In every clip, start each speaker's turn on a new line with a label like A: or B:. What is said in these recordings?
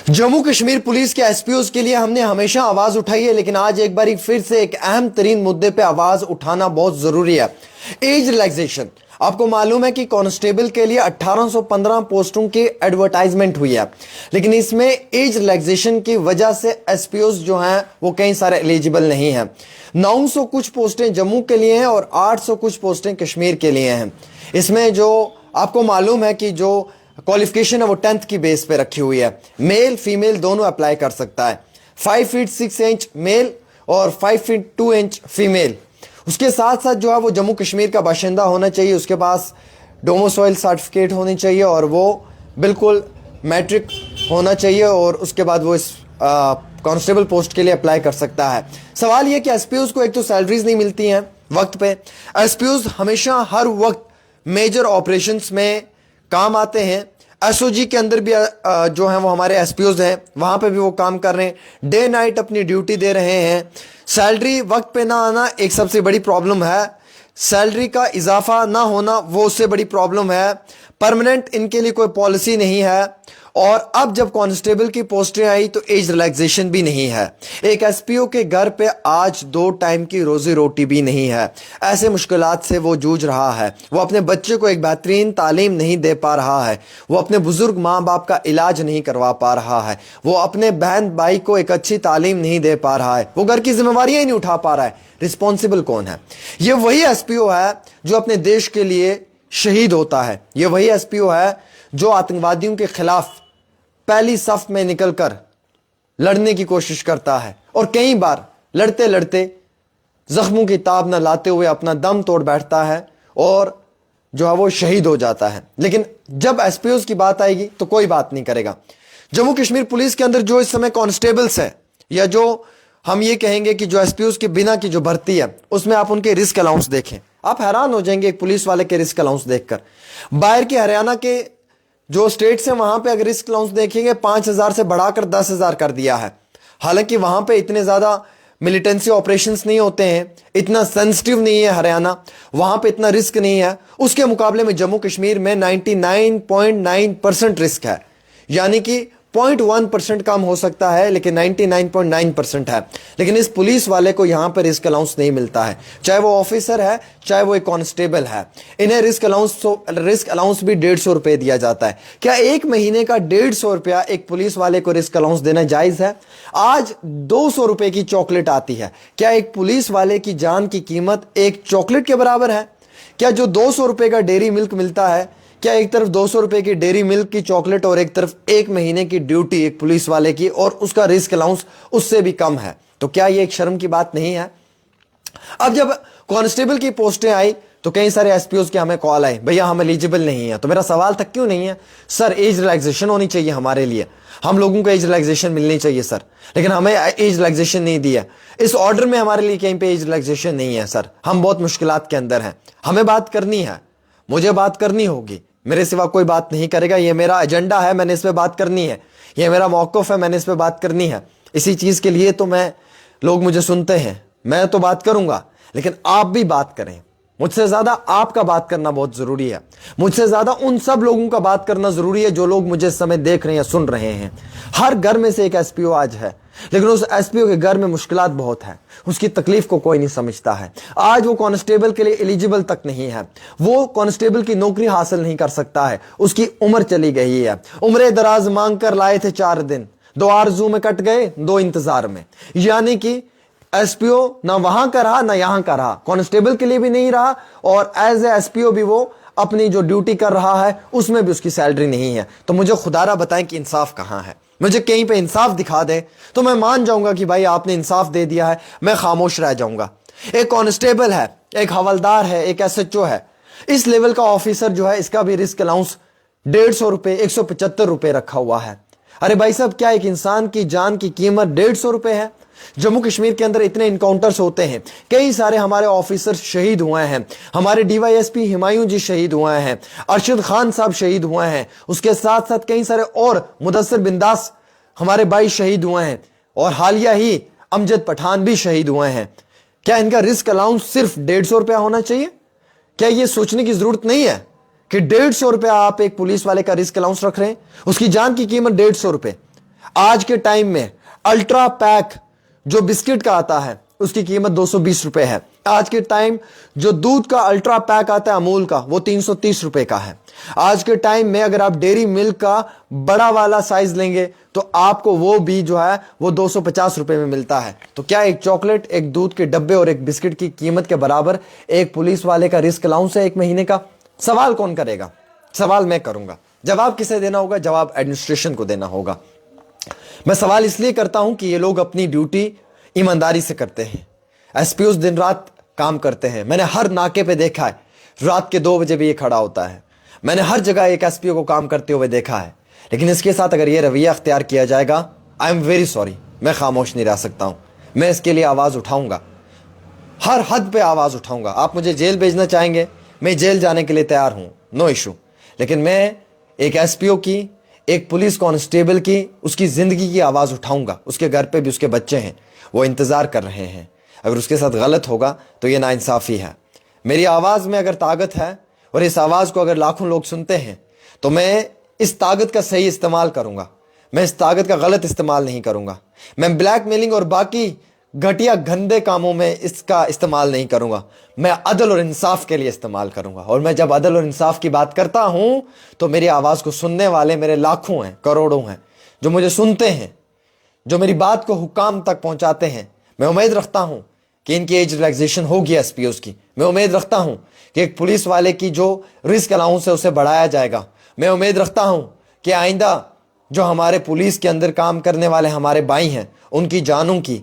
A: Jammu Kashmir police के एसपीओज के लिए हमने हमेशा आवाज उठाई है, लेकिन आज एक बार फिर से एक अहम तरीन मुद्दे पे आवाज उठाना बहुत जरूरी है। Age relaxation. आपको मालूम है कि कांस्टेबल के लिए 1815 पोस्टों की एडवर्टाइजमेंट हुई है, लेकिन इसमें एज रिलैक्सेशन की वजह से एसपीओज जो हैं वो कई सारे एलिजिबल नहीं हैं। 900 कुछ पोस्टें जम्मू के लिए हैं और 800 कुछ पोस्टें कश्मीर के लिए हैं। इसमें जो आपको मालूम है कि जो क्वालिफिकेशन है वो 10th की बेस पे रखी हुई है। मेल फीमेल दोनों अप्लाई कर सकता है। 5 फीट 6 इंच मेल और 5 फीट 2 इंच फीमेल। उसके साथ साथ जो है वो जम्मू कश्मीर का बाशिंदा होना चाहिए, उसके पास डोमिसाइल सर्टिफिकेट होनी चाहिए और वो बिल्कुल मैट्रिक होना चाहिए, और उसके बाद वो इस कांस्टेबल पोस्ट के लिए अप्लाई कर सकता है। सवाल ये कि एसपीओज को एक तो सैलरीज नहीं मिलती हैं वक्त पे। एसपीओज हमेशा हर वक्त मेजर ऑपरेशंस में काम आते हैं। एसओजी के अंदर भी जो है वो हमारे एसपीओज हैं, वहां पे भी वो काम कर रहे हैं, डे नाइट अपनी ड्यूटी दे रहे हैं। सैलरी वक्त पे ना आना एक सबसे बड़ी प्रॉब्लम है, सैलरी का इजाफा ना होना वो उससे बड़ी प्रॉब्लम है। परमानेंट इनके लिए कोई पॉलिसी नहीं है, और अब जब कांस्टेबल की पोस्टें आई तो एज रिलैक्सेशन भी नहीं है। एक एसपीओ के घर पे आज 2 टाइम की रोजी रोटी भी नहीं है। ऐसे मुश्किलात से वो जूझ रहा है। वो अपने बच्चे को एक बेहतरीन तालीम नहीं दे पा रहा है, वो अपने बुजुर्ग माँ बाप का इलाज नहीं करवा पा रहा है, वो अपने बहन भाई को एक अच्छी तालीम नहीं दे पा रहा है, वो घर की जिम्मेवारियां ही नहीं उठा पा रहा है। रिस्पॉन्सिबल कौन है? ये वही एसपीओ है जो अपने देश के लिए शहीद होता है। ये वही एसपीओ है जो आतंकवादियों के खिलाफ पहली सफ में निकलकर लड़ने की कोशिश करता है, और कई बार लड़ते लड़ते जख्मों की ताब न लाते हुए अपना दम तोड़ बैठता है और जो है वो शहीद हो जाता है। लेकिन जब एसपीओज की बात आएगी तो कोई बात नहीं करेगा। जम्मू कश्मीर पुलिस के अंदर जो इस समय कांस्टेबल्स है, या जो हम ये कहेंगे कि जो एसपीओज के बिना की जो भर्ती है, उसमें आप उनके रिस्क अलाउंस देखें, आप हैरान हो जाएंगे एक पुलिस वाले के रिस्क अलाउंस देखकर। बाहर के हरियाणा के जो स्टेट्स हैं वहां पे अगर रिस्क अलाउंस देखेंगे 5,000 से बढ़ाकर 10,000 कर दिया है। हालांकि वहां पे इतने ज्यादा मिलिटेंसी ऑपरेशंस नहीं होते हैं, इतना सेंसिटिव नहीं है हरियाणा, वहां पे इतना रिस्क नहीं है। उसके मुकाबले में जम्मू कश्मीर में 99.9% रिस्क है, यानी कि 0.1% कम हो सकता है, लेकिन 99.9% है। लेकिन इस पुलिस वाले को यहां पर रिस्क अलाउंस नहीं मिलता है, चाहे वो ऑफिसर है चाहे वो एक कांस्टेबल है। इन्हें रिस्क अलाउंस भी 150 रुपए दिया जाता है। क्या एक महीने का 150 रुपया एक पुलिस वाले को रिस्क अलाउंस देना जायज है? आज 200 रुपए की चॉकलेट आती है। क्या एक पुलिस वाले की जान की कीमत एक चॉकलेट के बराबर है? क्या जो 200 रुपए का डेयरी मिल्क मिलता है, क्या एक तरफ 200 रुपए की डेयरी मिल्क की चॉकलेट और एक तरफ एक महीने की ड्यूटी एक पुलिस वाले की, और उसका रिस्क अलाउंस उससे भी कम है? तो क्या ये एक शर्म की बात नहीं है? अब जब कांस्टेबल की पोस्टें आई तो कई सारे एसपीओज के हमें कॉल आए, भैया हम एलिजिबल नहीं है। तो मेरा सवाल था क्यों नहीं है? सर एज रिलैक्सेशन होनी चाहिए हमारे लिए, हम लोगों को एज रिलैक्सेशन मिलनी चाहिए सर, लेकिन हमें एज रिलैक्सेशन नहीं दी है। इस ऑर्डर में हमारे लिए कहीं पे एज रिलैक्सेशन नहीं है सर, हम बहुत मुश्किलात के अंदर हैं, हमें बात करनी है, मुझे बात करनी होगी, मेरे सिवा कोई बात नहीं करेगा, ये मेरा एजेंडा है, मैंने इस पे बात करनी है, ये मेरा मौक़िफ़ है, मैंने इस पे बात करनी है। इसी चीज़ के लिए तो लोग मुझे सुनते हैं, मैं तो बात करूंगा, लेकिन आप भी बात करें। मुझसे ज्यादा आपका बात करना बहुत जरूरी है, मुझसे ज्यादा उन सब लोगों का बात करना जरूरी है जो लोग मुझे इस समय देख रहे हैं, सुन रहे हैं। हर घर में से एक एसपीओ आज है, लेकिन उस एसपीओ के घर में मुश्किलात बहुत है, उसकी तकलीफ को कोई नहीं समझता है। आज वो कांस्टेबल के लिए एलिजिबल तक नहीं है, वो कांस्टेबल की नौकरी हासिल नहीं कर सकता है, उसकी उम्र चली गई है। उम्र दराज मांग कर लाए थे 4 दिन, 2 आरजू में कट गए, 2 इंतजार में। यानी कि एसपीओ ना वहां का रहा ना यहां का रहा, कांस्टेबल के लिए भी नहीं रहा, और एज ए एसपीओ भी वो अपनी जो ड्यूटी कर रहा है उसमें भी उसकी सैलरी नहीं है। तो मुझे खुदारा बताएं कि इंसाफ कहां है? मुझे कहीं पे इंसाफ दिखा दे तो मैं मान जाऊंगा कि भाई आपने इंसाफ दे दिया है, मैं खामोश रह जाऊंगा। एक कांस्टेबल है, एक हवलदार है, एक एसएचओ है, इस लेवल का ऑफिसर जो है, इसका भी रिस्क अलाउंस 150 रुपए 175 रुपए रखा हुआ है। अरे भाई साहब, क्या एक इंसान की जान की कीमत 150 रुपए है? जम्मू कश्मीर के अंदर इतने इनकाउंटर्स होते हैं, कई सारे हमारे ऑफिसर शहीद हुए हैं, हमारे डीवाईएसपी हुमायूं जी शहीद हुए हैं, अरशद खान साहब शहीद हुए हैं, उसके साथ साथ कई सारे और मुदस्सिर बिंदास हमारे भाई शहीद हुए हैं, और हालिया ही अमजद पठान भी शहीद हुए हैं। क्या इनका रिस्क अलाउंस सिर्फ 150 रुपया होना चाहिए? क्या यह सोचने की जरूरत नहीं है कि 150 रुपया आप एक पुलिस वाले का रिस्क अलाउंस रख रहे हैं? उसकी जान की कीमत 150 रुपए। आज के टाइम में अल्ट्रा पैक जो बिस्किट का आता है उसकी कीमत 220 रुपए है। आज के टाइम जो दूध का अल्ट्रा पैक आता है अमूल का, वो 330 रुपए का है। आज के टाइम में अगर आप डेयरी मिल्क का बड़ा वाला साइज लेंगे तो आपको वो भी जो है वो 250 रुपए में मिलता है। तो क्या एक चॉकलेट, एक दूध के डब्बे और एक बिस्किट की कीमत के बराबर एक पुलिस वाले का रिस्क अलाउंस है एक महीने का? सवाल कौन करेगा? सवाल मैं करूंगा। जवाब किसे देना होगा? जवाब एडमिनिस्ट्रेशन को देना होगा। मैं सवाल इसलिए करता हूं कि ये लोग अपनी ड्यूटी ईमानदारी से करते हैं। एसपीओ दिन रात काम करते हैं। मैंने हर नाके पे देखा है, रात के 2 बजे भी ये खड़ा होता है। मैंने हर जगह एक एसपीओ को काम करते हुए देखा है। लेकिन इसके साथ अगर ये रवैया अख्तियार किया जाएगा, आई एम वेरी सॉरी, मैं खामोश नहीं रह सकता हूं। मैं इसके लिए आवाज उठाऊंगा, हर हद पे आवाज उठाऊंगा। आप मुझे जेल भेजना चाहेंगे, मैं जेल जाने के लिए तैयार हूं, नो इशू। लेकिन मैं एक एसपीओ की, एक पुलिस कांस्टेबल की, उसकी जिंदगी की आवाज उठाऊंगा। उसके घर पे भी उसके बच्चे हैं, वो इंतजार कर रहे हैं। अगर उसके साथ गलत होगा तो ये नाइंसाफी है। मेरी आवाज में अगर ताकत है और इस आवाज को अगर लाखों लोग सुनते हैं तो मैं इस ताकत का सही इस्तेमाल करूंगा। मैं इस ताकत का गलत इस्तेमाल नहीं करूंगा। मैं ब्लैकमेलिंग और बाकी घटिया गंदे कामों में इसका इस्तेमाल नहीं करूंगा। मैं अदल और इंसाफ के लिए इस्तेमाल करूंगा। और मैं जब अदल और इंसाफ की बात करता हूं तो मेरी आवाज को सुनने वाले मेरे लाखों हैं, करोड़ों हैं, जो मुझे सुनते हैं, जो मेरी बात को हुकाम तक पहुंचाते हैं। मैं उम्मीद रखता हूं कि इनकी एज रिलैक्सेशन होगी एसपीओस की। मैं उम्मीद रखता हूं कि एक पुलिस वाले की जो रिस्क अलाउंस है उसे बढ़ाया जाएगा। मैं उम्मीद रखता हूं कि आइंदा जो हमारे पुलिस के अंदर काम करने वाले हमारे भाई हैं, उनकी जानों की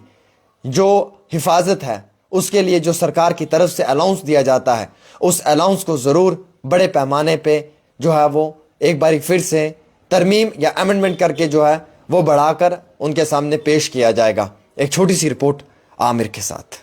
A: जो हिफाजत है उसके लिए जो सरकार की तरफ से अलाउंस दिया जाता है, उस अलाउंस को ज़रूर बड़े पैमाने पे जो है वो एक बार फिर से तरमीम या अमेंडमेंट करके जो है वो बढ़ाकर उनके सामने पेश किया जाएगा। एक छोटी सी रिपोर्ट आमिर के साथ।